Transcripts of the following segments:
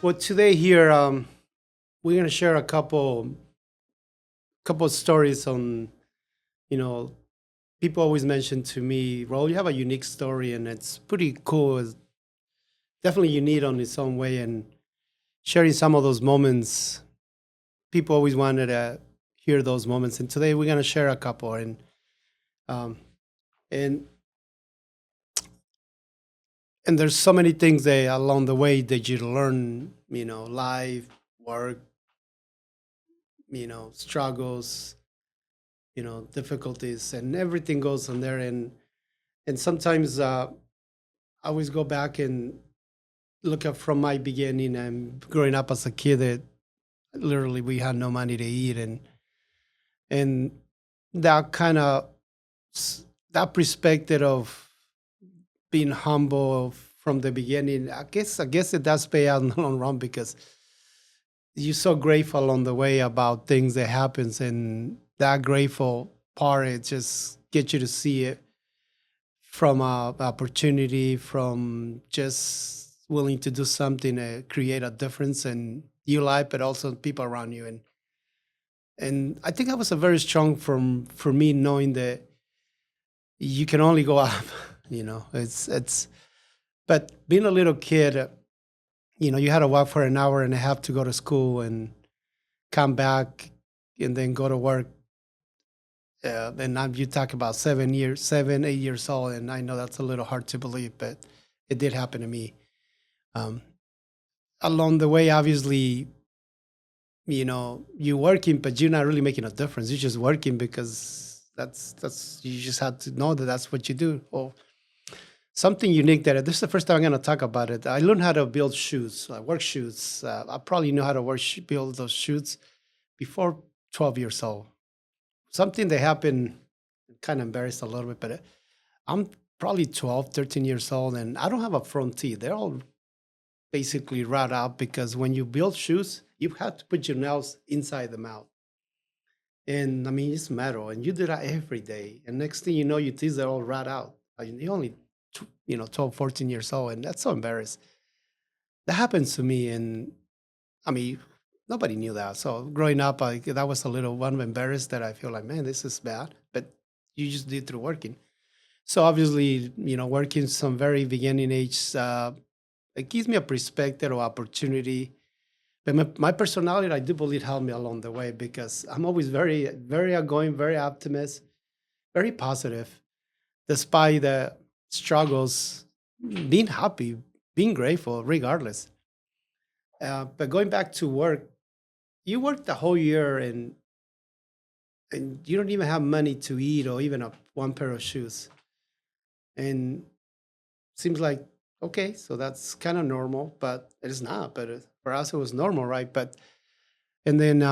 Well, today here, we're gonna share a couple of stories on, you know, people always mention to me, Raul, you have a unique story and it's pretty cool. It's definitely unique on its own way. And sharing some of those moments, people always wanted to hear those moments. And today we're gonna share a couple. Um, and and there's so many things that along the way that you learn, life, work, struggles, difficulties, and everything goes on there. And sometimes I always go back and look at from my beginning and growing up as a kid that literally we had no money to eat, and that kind of that perspective of being humble from the beginning. I guess it does pay out in the long run because you're so grateful on the way about things that happens, and that grateful part it just gets you to see it from a opportunity, from just willing to do something to create a difference in your life, but also people around you. And I think I was a very strong from for me knowing that you can only go up. It's but being a little kid, you had to walk for an hour and a half to go to school and come back and then go to work. And now you talk about 7 years, 8 years old, and I know that's a little hard to believe, but it did happen to me. Um, Along the way, obviously, you're working, but you're not really making a difference. You're just working because that's you just have to know that that's what you do. Or something unique that this is the first time I'm going to talk about it. I learned how to build shoes, work shoes. I probably knew how to build those shoes before 12 years old. Something that happened, kind of embarrassed a little bit, but I'm probably 12, 13 years old, and I don't have a front teeth. They're all basically right out because when you build shoes, you have to put your nails inside the mouth. And I mean, it's metal, and you do that every day. And next thing you know, your teeth are all right out. I mean, you're only, 12, 14 years old, and that's so embarrassed. That happens to me. And I mean, nobody knew that. So growing up, that was a little one embarrassed that I feel like, man, this is bad. But you just did through working. So obviously, working some very beginning age, it gives me a perspective or opportunity. But my personality, I do believe, helped me along the way because I'm always very, very outgoing, very optimist, very positive, despite the struggles, being happy, being grateful, regardless. But going back to work, you work the whole year and you don't even have money to eat or even one pair of shoes. And seems like okay, so that's kind of normal, but it is not. But for us, it was normal, right? But and then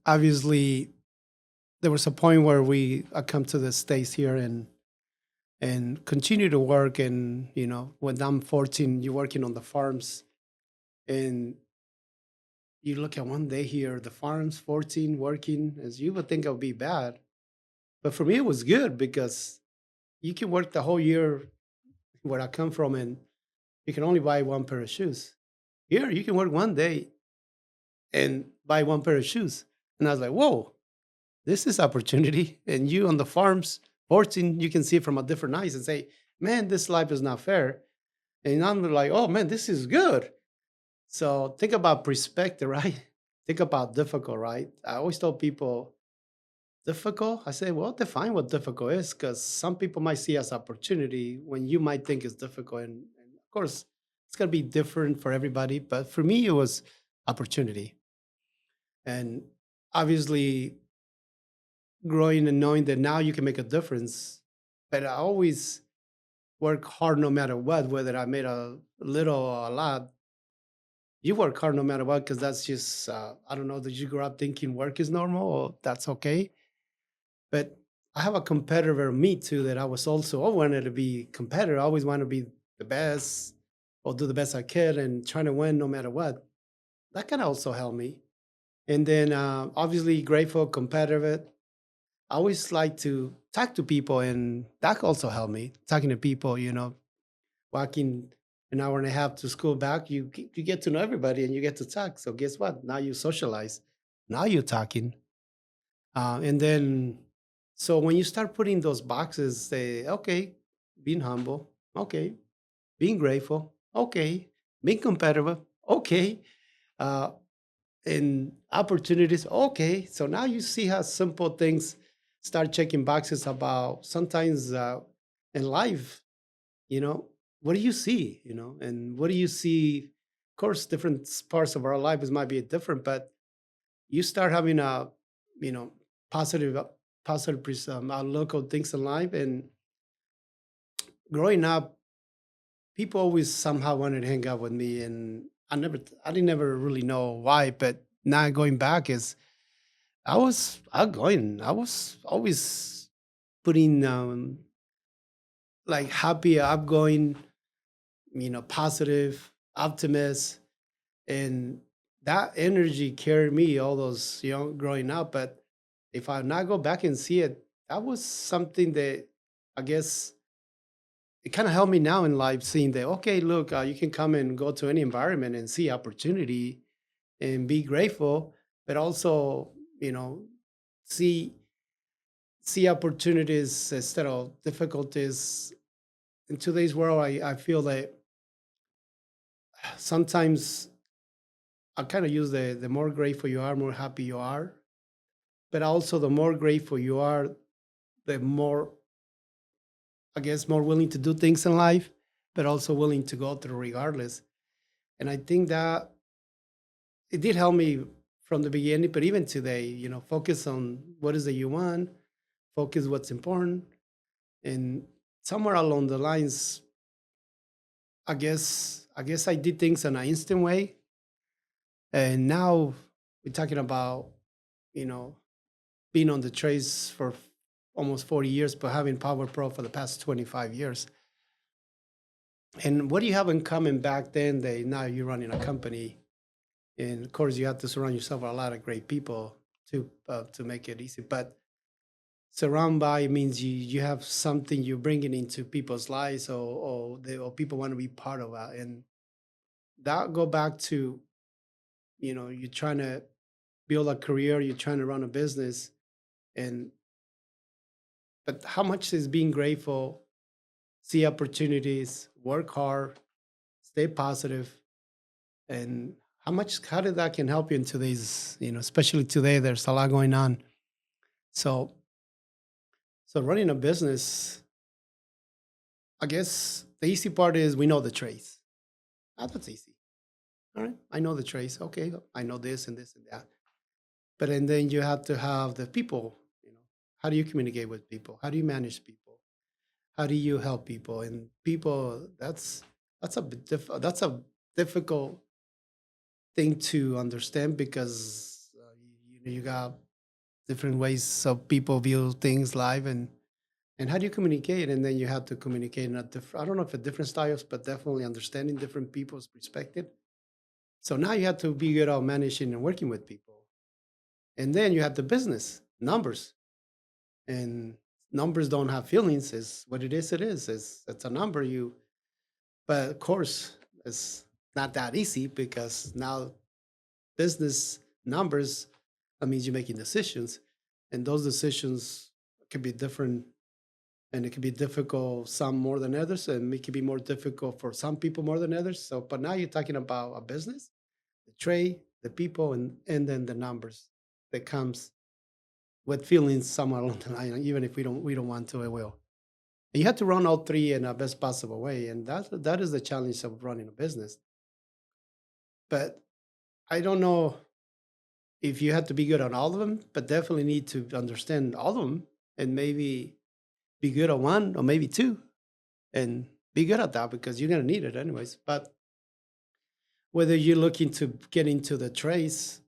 obviously there was a point where we I come to the states here and continue to work. And when I'm 14, you're working on the farms, and you look at one day here, the farms, 14 working, as you would think it would be bad, but for me it was good because you can work the whole year where I come from, and you can only buy one pair of shoes. Here, you can work one day and buy one pair of shoes. And I was like, whoa, this is opportunity. And you on the farms, 14, you can see it from a different eyes and say, man, this life is not fair. And I'm like, oh man, this is good. So think about perspective, right? Think about difficult, right? I always tell people difficult. I say, well, define what difficult is, because some people might see as opportunity when you might think it's difficult. And of course, it's gonna be different for everybody. But for me, it was opportunity. And obviously, growing and knowing that now you can make a difference. But I always work hard no matter what, whether I made a little or a lot. You work hard no matter what, because that's just, I don't know, did you grow up thinking work is normal or that's okay? But I have a competitor, me too, that I was also, I wanted to be competitor. I always want to be the best or do the best I could and trying to win no matter what. That can also help me. And then obviously grateful, competitive. I always like to talk to people, and that also helped me. Talking to people, walking. an hour and a half to school back, you get to know everybody and you get to talk. So guess what? Now you socialize. Now you're talking. And then, so when you start putting those boxes, say, okay, being humble, okay, being grateful, okay, being competitive, okay, uh, and opportunities, okay. So now you see how simple things start checking boxes about sometimes in life, you know, what do you see, and what do you see? Of course, different parts of our lives might be different, but you start having a, you know, positive, outlook on things in life. And growing up, people always somehow wanted to hang out with me, and I didn't never really know why. But now going back is I was outgoing. I was always putting like happy, outgoing, positive, optimist, and that energy carried me all those growing up. But if I not go back and see it, that was something that I guess it kind of helped me now in life, seeing that okay, look, you can come and go to any environment and see opportunity and be grateful, but also you know see see opportunities instead of difficulties. In today's world, I feel that sometimes I kind of use the more grateful you are, more happy you are. But also, the more grateful you are, the more, I guess, more willing to do things in life, but also willing to go through regardless. And I think that it did help me from the beginning, but even today, focus on what is it you want, focus what's important. And somewhere along the lines, I guess I did things in an instant way. And now we're talking about, you know, being on the trace for almost 40 years, but having Power Pro for the past 25 years. And what do you have in common back then that now you're running a company? And of course, you have to surround yourself with a lot of great people to make it easy. But surround by means you have something you're bringing into people's lives, or people want to be part of that. And that go back to, you're trying to build a career, you're trying to run a business, and but how much is being grateful, see opportunities, work hard, stay positive, and how did that can help you in today's, especially today, there's a lot going on. So running a business, I guess the easy part is we know the trace. That's easy. All right. I know the trace. Okay. I know this and this and that. But and then you have to have the people, how do you communicate with people? How do you manage people? How do you help people? And people, that's a difficult thing to understand because you got different ways of people view things live, and how do you communicate? And then you have to communicate in a different, I don't know if a different styles, but definitely understanding different people's perspective. So now you have to be good at managing and working with people. And then you have the business numbers, and numbers don't have feelings. Is what it is. It is. It's a number. But of course, it's not that easy because now business numbers, that means you're making decisions, and those decisions can be different, and it can be difficult some more than others, and it can be more difficult for some people more than others. So, but now you're talking about a business, the trade, the people, and then the numbers that comes with feelings somewhere along the line. Even if we don't want to, it will. And you have to run all three in the best possible way, and that is the challenge of running a business. But I don't know if you have to be good on all of them, but definitely need to understand all of them, and maybe be good at one or maybe two, and be good at that because you're gonna need it anyways. But whether you're looking to get into the trace,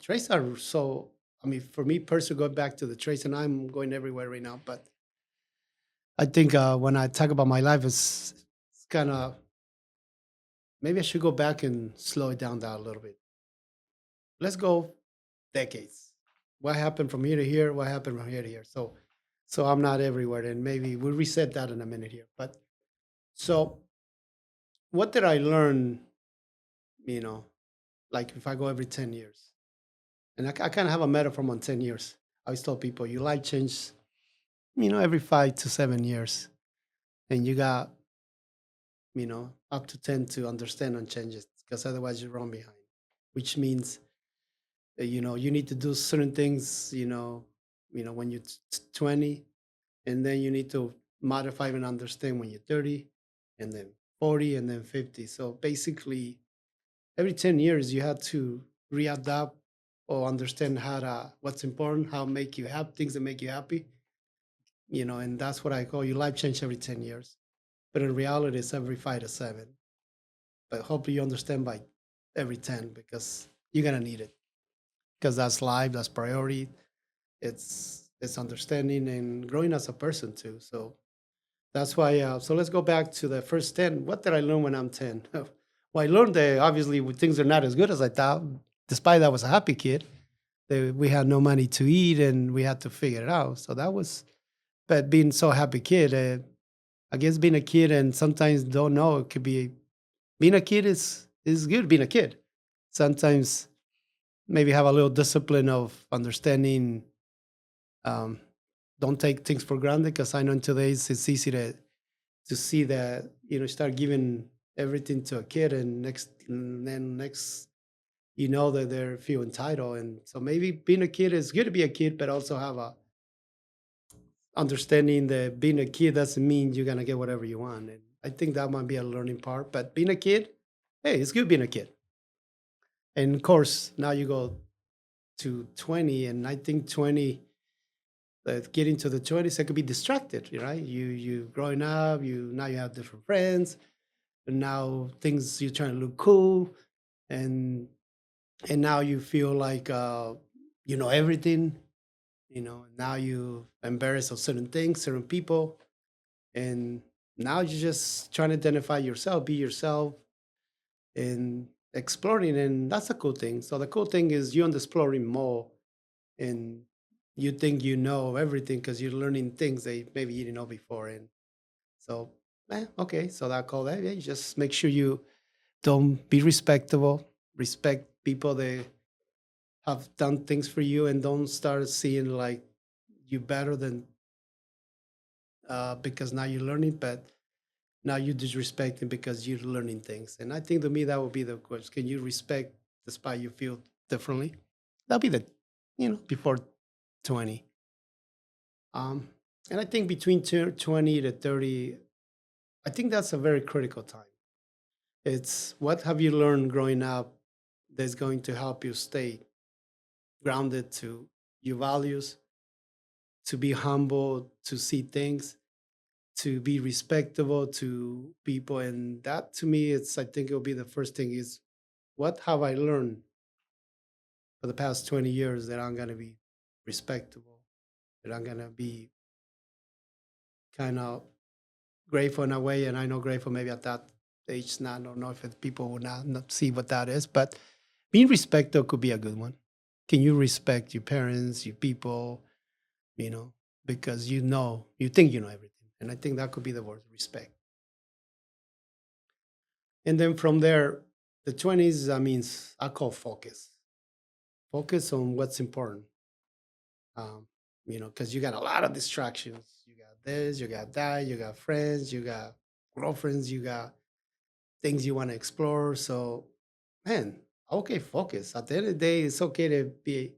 trace are so. I mean, for me personally, going back to the trace, and I'm going everywhere right now. But I think when I talk about my life, it's kind of, maybe I should go back and slow it down a little bit. Let's go decades. What happened from here to here? What happened from here to here? So I'm not everywhere, and maybe we'll reset that in a minute here. But so what did I learn, you know, like if I go every 10 years? And I kind of have a metaphor on 10 years. I always tell people your life changes, every 5 to 7 years. And you got, up to 10 to understand and change it because otherwise you run behind, which means, you need to do certain things, when you're 20, and then you need to modify and understand when you're 30, and then 40, and then 50. So basically, every 10 years, you have to readapt or understand what's important, how make you happy, things that make you happy, and that's what I call your life change every 10 years. But in reality, it's every 5 to 7. But hopefully you understand by every 10 because you're going to need it because that's life, that's priority. It's understanding and growing as a person too. So that's why. So let's go back to the first 10. What did I learn when I'm 10? Well, I learned that obviously things are not as good as I thought. Despite I was a happy kid, we had no money to eat and we had to figure it out. So that was, but being so happy kid, I guess being a kid and sometimes don't know it could be being a kid is good. Being a kid, sometimes maybe have a little discipline of understanding. Um, don't take things for granted because I know in today's it's easy to see that start giving everything to a kid and then next that they're feel entitled, and so maybe being a kid is good to be a kid but also have a understanding that being a kid doesn't mean you're gonna get whatever you want, and I think that might be a learning part. But being a kid, hey, it's good being a kid. And of course now you go to 20, and I think 20, getting to the 20s, I could be distracted, right? You growing up, now you have different friends, and now things you're trying to look cool, and now you feel like you know everything, and now you embarrassed of certain things, certain people, and now you're just trying to identify yourself, be yourself, and exploring, and that's a cool thing. So the cool thing is you're exploring more, and you think you know everything because you're learning things that maybe you didn't know before, and so okay, so that call that, yeah, you just make sure you don't be respectable, respect people that have done things for you, and don't start seeing like you better than because now you're learning, but now you're disrespecting because you're learning things. And I think to me that would be the question: can you respect despite you feel differently? That'll be the before 20. um and I think between 20 to 30, I think that's a very critical time. It's what have you learned growing up that's going to help you stay grounded to your values, to be humble, to see things, to be respectable to people. And that to me, I think it'll be the first thing is what have I learned for the past 20 years that I'm going to be respectable, that I'm going to be kind of grateful in a way. And I know grateful maybe at that age, not, I don't know if people will not see what that is, but being respectful could be a good one. Can you respect your parents, your people, you know, because you think you know everything. And I think that could be the word respect. And then from there, the 20s, that means I call focus. Focus on what's important. Um, because you got a lot of distractions. You got this, you got that, you got friends, you got girlfriends, you got things you want to explore. So, man, okay, focus. At the end of the day, it's okay to be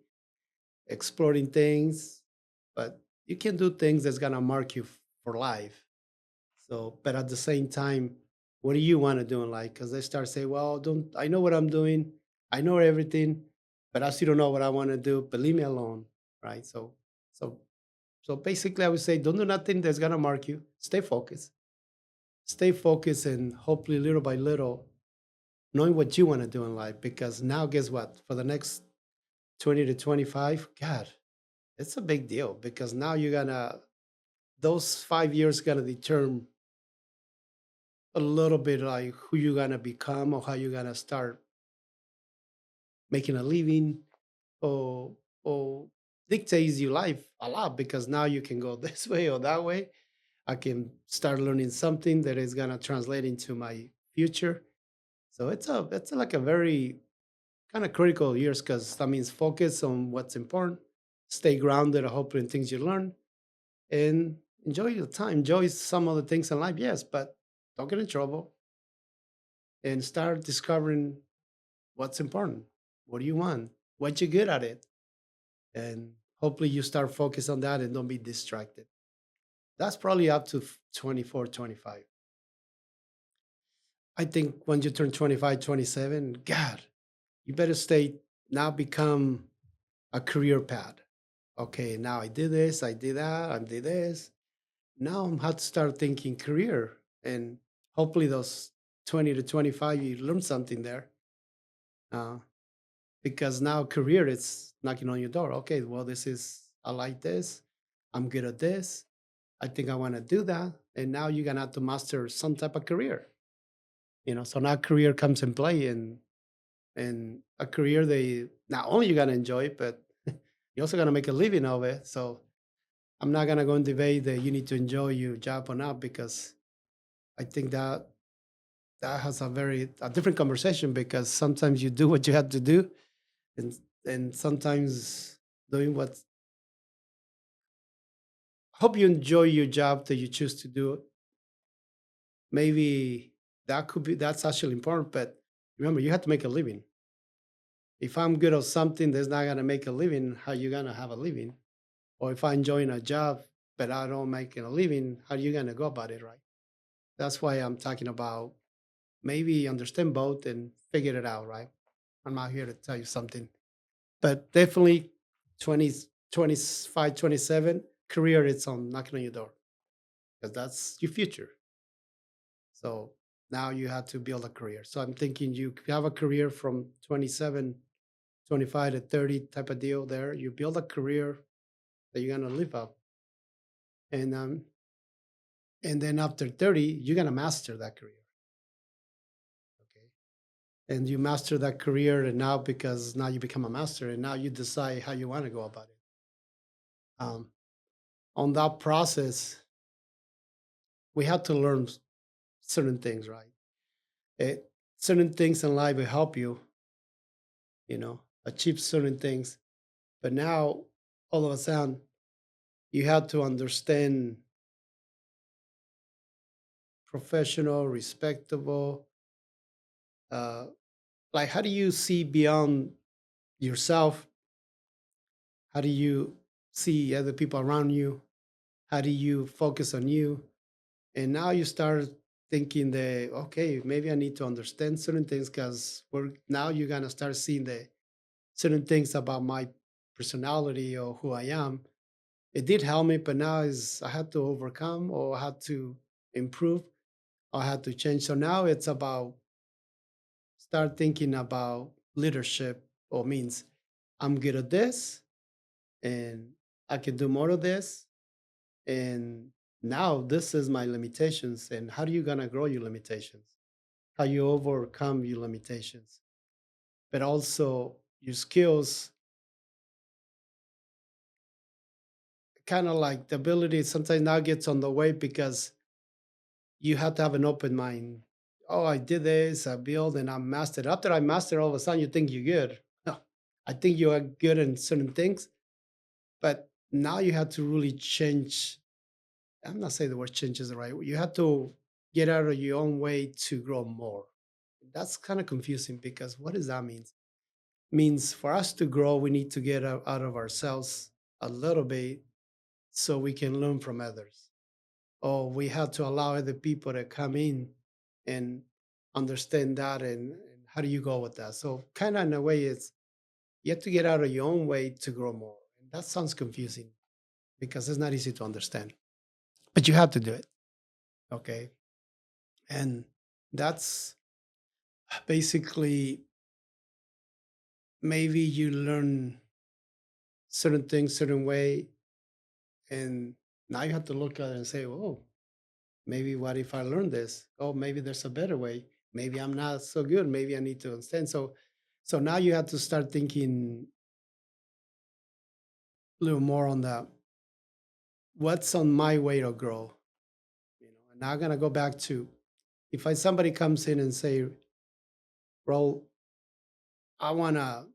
exploring things, but you can do things that's gonna mark you for life. So, but at the same time, what do you want to do in life? Because they start saying, "Well, don't I know what I'm doing? I know everything, but I still don't know what I want to do. But leave me alone, right?" So, so basically, I would say, don't do nothing that's gonna mark you. Stay focused, and hopefully, little by little, knowing what you want to do in life. Because now, guess what? For the next 20 to 25, God, it's a big deal. Because now you're gonna those 5 years gonna determine a little bit like who you're gonna become or how you're gonna start making a living or or dictates your life a lot because now you can go this way or that way. I can start learning something that is gonna translate into my future. So it's like a very kind of critical years because that means focus on what's important, stay grounded, hopefully in things you learn, and enjoy your time. Enjoy some of the things in life, yes, but don't get in trouble and start discovering what's important. What do you want? What you good at it? And hopefully you start focus on that and don't be distracted. That's probably up to 24, 25. I think when you turn 25, 27, God, you better stay now become a career path. Okay, now I did this, I did that, I did this. Now I'm have to start thinking career. And hopefully those 20 to 25, you learn something there. Uh, because now career it's knocking on your door. Okay, well, this is I like this. I'm good at this. I think I want to do that. And now you're gonna have to master some type of career. So now career comes in play and a career they not only you're gonna enjoy it, but you're also gonna make a living of it. So I'm not gonna go and debate that you need to enjoy your job or not because I think that has a different conversation because sometimes you do what you have to do and and sometimes doing what hope you enjoy your job that you choose to do. Maybe that's actually important, but remember you have to make a living. If I'm good at something that's not gonna make a living, how you gonna have a living? Or if I'm enjoying a job but I don't make a living, how you gonna go about it, right? That's why I'm talking about maybe understand both and figure it out, right? I'm not here to tell you something, but definitely 20, 25, 27 career, it's on knocking on your door because that's your future. So now you have to build a career. So I'm thinking you have a career from 27, 25 to 30 type of deal there. You build a career that you're going to live up. And then after 30, you're going to master that career. Okay. And you master that career. And now, because now you become a master and now you decide how you want to go about it. Um, on that process, we have to learn certain things, right? It, certain things in life will help you, achieve certain things. But now, all of a sudden, you have to understand professional, respectable. Uh, like, how do you see beyond yourself? How do you see other people around you? How do you focus on you? And now you start thinking that okay, maybe I need to understand certain things because we're now you're gonna start seeing the certain things about my personality or who I am. It did help me, but now is I had to overcome or I had to improve. I had to change. So now it's about start thinking about leadership or means I'm good at this and I can do more of this. And now this is my limitations. And how are you gonna grow your limitations? How you overcome your limitations, but also your skills, kind of like the ability sometimes now gets on the way because you have to have an open mind. Oh, I did this, I built and I mastered. After I master, all of a sudden you think you're good. No, I think you are good in certain things, but now you have to really change. I'm not saying the word change is the right. You have to get out of your own way to grow more. That's kind of confusing because what does that mean? Means for us to grow, we need to get out of ourselves a little bit so we can learn from others. Or we have to allow other people to come in and understand that and how do you go with that? So kind of in a way it's you have to get out of your own way to grow more. And that sounds confusing because it's not easy to understand. But you have to do it. Okay. And that's basically maybe you learn certain things certain way and now you have to look at it and say, oh, maybe what if I learn this? Oh, maybe there's a better way. Maybe I'm not so good. Maybe I need to understand. So now you have to start thinking a little more on that. What's on my way to grow? And now I'm gonna go back to If somebody comes in and say, Raul, I wanna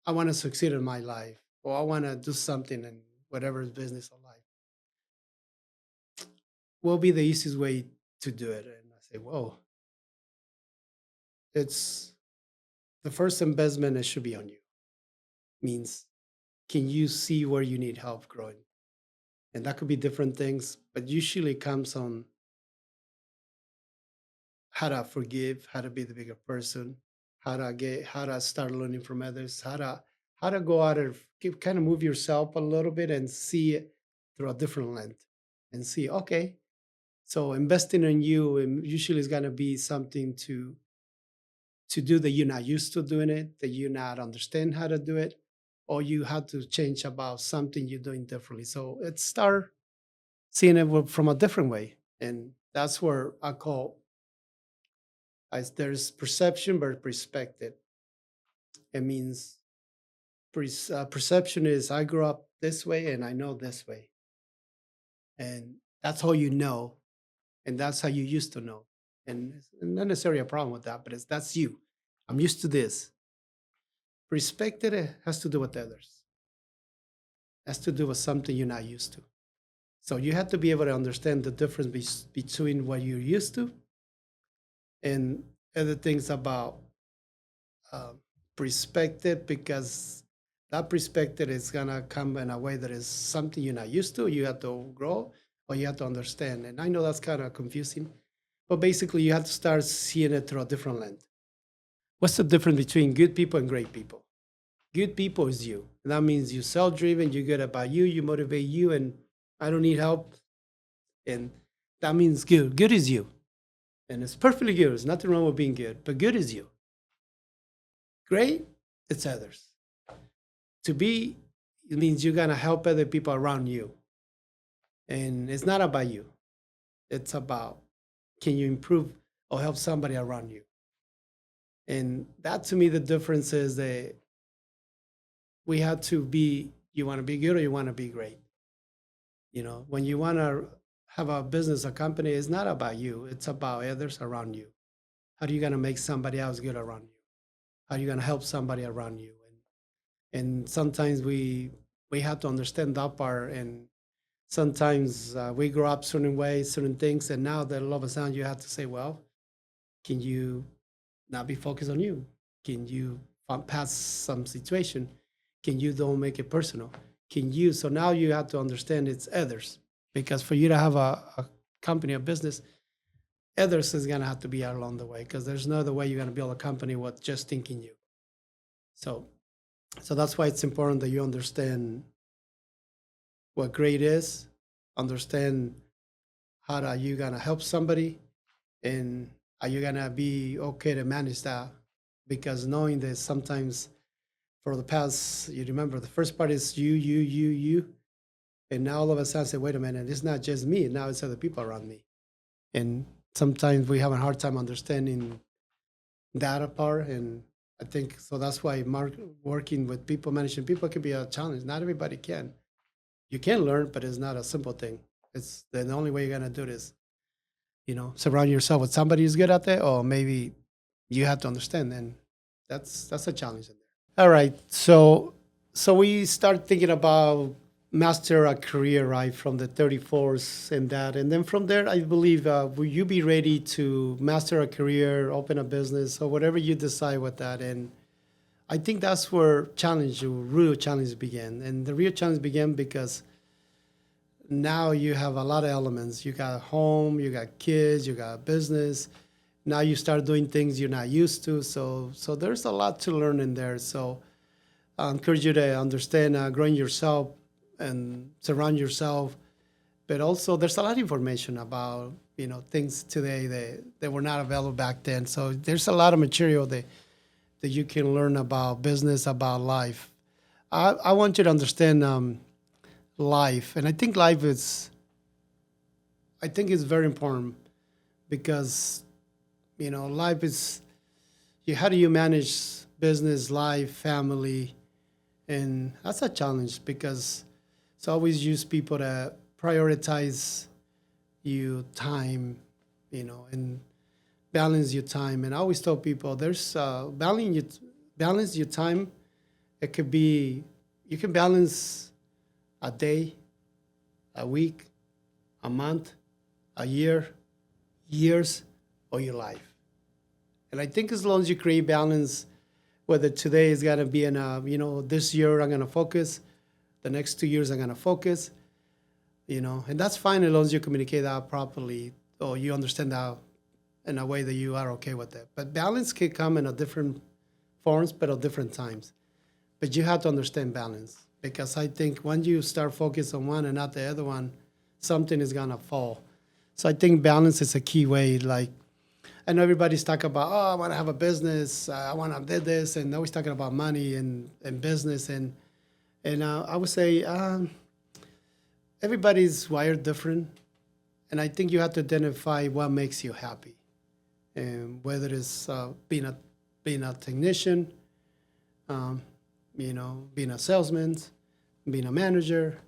I wanna succeed in my life, or I wanna do something in whatever business or life, what will be the easiest way to do it? And I say, whoa, it's the first investment it should be on you. Means can you see where you need help growing? And that could be different things, but usually it comes on how to forgive, how to be the bigger person, how to start learning from others, how to go out and kind of move yourself a little bit and see it through a different lens and see, okay, so investing in you usually is gonna be something to do that you're not used to doing it, that you not understand how to do it, or you have to change about something you're doing differently. So it start seeing it from a different way. And that's where I call as there's perception but perspective. It means perception is I grew up this way and I know this way. And that's how you know. And that's how you used to know. And it's not necessarily a problem with that, but that's you. I'm used to this. Perspective has to do with others, has to do with something you're not used to. So you have to be able to understand the difference between what you're used to and other things about uh, perspective, because that perspective is gonna come in a way that is something you're not used to. You have to grow or you have to understand. And I know that's kind of confusing, but basically you have to start seeing it through a different lens. What's the difference between good people and great people? Good people is you. And that means you're self-driven, you're good about you, you motivate you, and I don't need help. And that means good. Good is you. And it's perfectly good. There's nothing wrong with being good, but good is you. Great, it's others. To be, it means you're gonna help other people around you. And it's not about you. It's about can you improve or help somebody around you. And that to me the difference is that we have to be you want to be good or you want to be great. You know, when you want to have a business, a company, it's not about you, it's about others around you. How are you going to make somebody else good around you? How are you going to help somebody around you? And sometimes we have to understand that part. And sometimes we grow up certain ways, certain things, and now that all of a sudden you have to say, well, can you not be focused on you? Can you pass some situation? Can you don't make it personal? Can you? So now you have to understand it's others, because for you to have a company, a business, others is gonna have to be out along the way, because there's no other way you're gonna build a company with just thinking you. So so that's why it's important that you understand what great is, understand how are you gonna help somebody, and are you gonna be okay to manage that? Because knowing that sometimes for the past, you remember the first part is you, and now all of a sudden say, wait a minute, it's not just me. Now it's other people around me, and sometimes we have a hard time understanding that part. And I think so that's why working with people, managing people can be a challenge. Not everybody can. You can learn, but it's not a simple thing. It's the only way you're gonna do this. You know, surround yourself with somebody who's good at it, or maybe you have to understand. And that's a challenge in there. All right. So we start thinking about master a career, right, from the 34s and that. And then from there, I believe, will you be ready to master a career, open a business, or whatever you decide with that? And I think that's where real challenge began. And the real challenge began because now you have a lot of elements. You got a home, you got kids, you got a business. Now you start doing things you're not used to. So there's a lot to learn in there. So I encourage you to understand growing yourself and surround yourself. But also, there's a lot of information about things today that were not available back then. So there's a lot of material that you can learn about business, about life. I want you to understand life, and I think it's very important because life is how do you manage business, life, family, and that's a challenge because it's always use people to prioritize you time, and balance your time. And I always tell people there's balance your time. It could be you can balance a day, a week, a month, a year, years, or your life. And I think as long as you create balance, whether today is gonna be in a this year I'm gonna focus, the next 2 years I'm gonna focus, and that's fine as long as you communicate that properly or you understand that in a way that you are okay with it. But balance can come in a different forms, but at different times. But you have to understand balance because I think when you start focus on one and not the other one, something is gonna fall. So I think balance is a key way. Like I know everybody's talking about, oh, I want to have a business, I want to do this, and always talking about money and business and I would say everybody's wired different, and I think you have to identify what makes you happy, and whether it's being a technician, um, being a salesman, being a manager,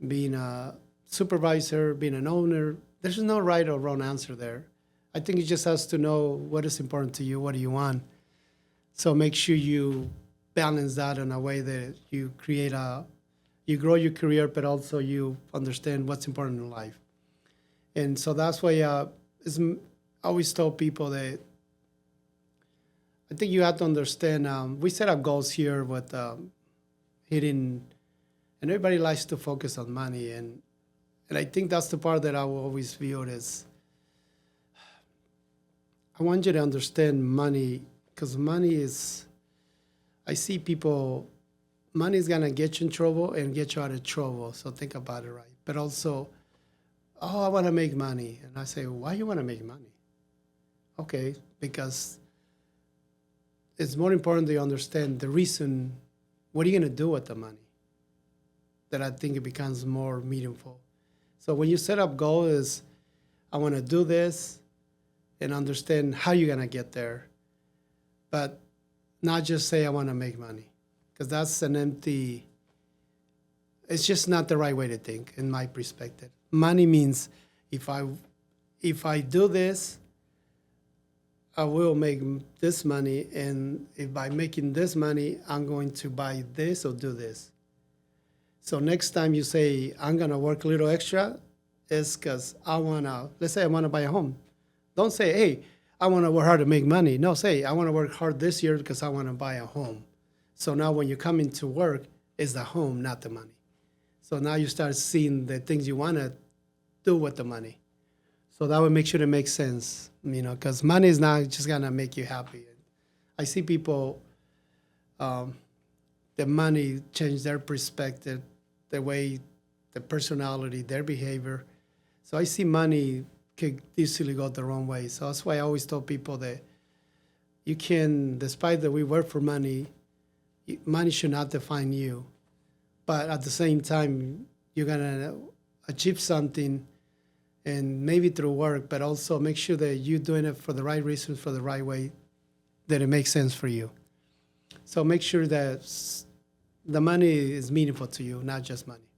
being a supervisor, being an owner. There's no right or wrong answer there. I think you just has to know what is important to you, what do you want. So make sure you balance that in a way that you grow your career, but also you understand what's important in life. And so that's why I always tell people that I think you have to understand. We set up goals here with hitting, and everybody likes to focus on money, and I think that's the part that I will always view it as. I want you to understand money because money is. I see people. Money is gonna get you in trouble and get you out of trouble. So think about it right. But also, oh, I want to make money, and I say, why you want to make money? Okay, because it's more important to understand the reason. What are you gonna do with the money? That I think it becomes more meaningful. So when you set up goals, I want to do this, and understand how you're gonna get there, but not just say I want to make money, because that's an empty. It's just not the right way to think, in my perspective. Money means if I do this, I will make this money, and if by making this money, I'm going to buy this or do this. So next time you say I'm gonna work a little extra, it's because I wanna. Let's say I wanna buy a home. Don't say, hey, I wanna work hard to make money. No, say I wanna work hard this year because I wanna buy a home. So now when you come into work, it's the home, not the money. So now you start seeing the things you wanna do with the money. So that would make sure it makes sense, because money is not just gonna make you happy. I see people, the money change their perspective, the way, the personality, their behavior. So I see money could easily go the wrong way. So that's why I always tell people that you can, despite that we work for money, money should not define you. But at the same time, you're gonna achieve something, and maybe through work, but also make sure that you're doing it for the right reasons, for the right way, that it makes sense for you. So make sure that the money is meaningful to you, not just money.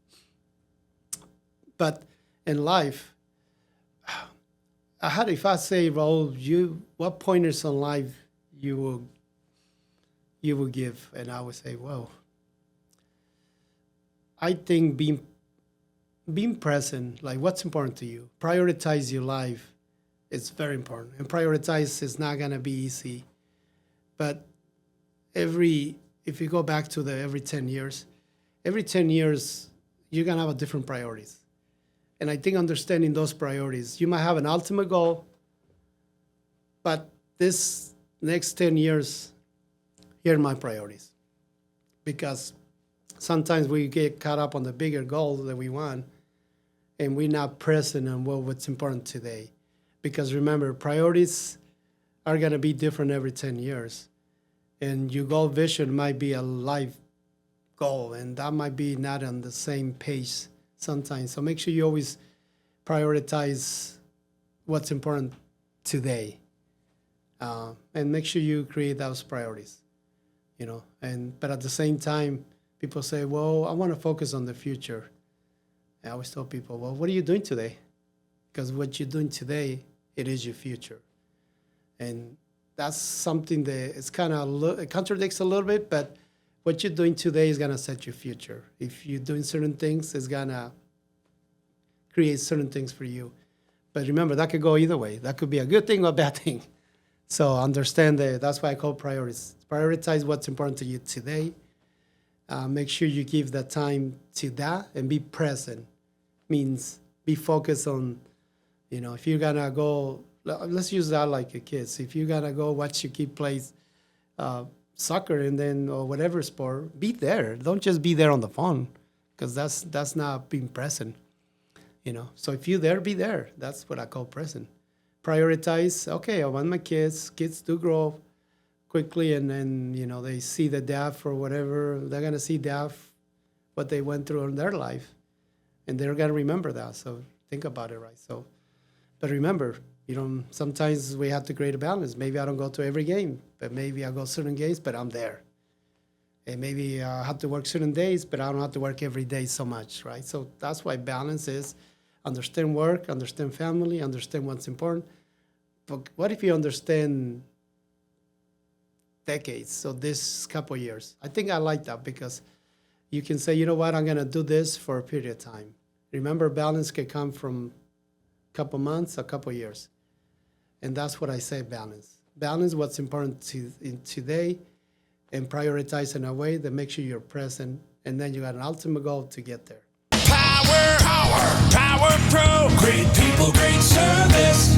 But in life, if I say, Raul, what pointers on life you will give, and I would say, well, I think being present, like what's important to you, prioritize your life. It's very important, and prioritize is not gonna be easy, but if you go back to the every 10 years, you're gonna have a different priorities. And I think understanding those priorities, you might have an ultimate goal, but this next 10 years, here are my priorities. Because sometimes we get caught up on the bigger goal that we want, and we're not present on what's important today. Because remember, priorities are gonna be different every 10 years. And your goal vision might be a life goal, and that might be not on the same page sometimes. So make sure you always prioritize what's important today, and make sure you create those priorities. But at the same time, people say, "Well, I want to focus on the future." I always tell people, "Well, what are you doing today? Because what you're doing today, it is your future." And that's something that it's kind of it contradicts a little bit, but what you're doing today is gonna set your future. If you're doing certain things, it's gonna create certain things for you. But remember, that could go either way. That could be a good thing or a bad thing. So understand that that's why I call priorities. Prioritize what's important to you today. Make sure you give that time to that and be present. Means be focused on, if you're gonna go, let's use that like a kids. If you're gonna go watch your kid play soccer and then or whatever sport, be there. Don't just be there on the phone, because that's not being present. So if you're there, be there. That's what I call present. Prioritize. Okay, I want my kids. Kids do grow quickly, and then they see the dad for whatever they're gonna see dad what they went through in their life, and they're gonna remember that. So think about it, right? So, but remember, sometimes we have to create a balance. Maybe I don't go to every game, but maybe I go certain games, but I'm there. And maybe I have to work certain days, but I don't have to work every day so much, right? So that's why balance is understand work, understand family, understand what's important. But what if you understand decades, so this couple of years? I think I like that, because you can say, you know what, I'm going to do this for a period of time. Remember, balance can come from a couple months, a couple of years. And that's what I say, balance. Balance what's important in today, and prioritize in a way that makes sure you're present, and then you got an ultimate goal to get there. Power Pro. Great people, great service.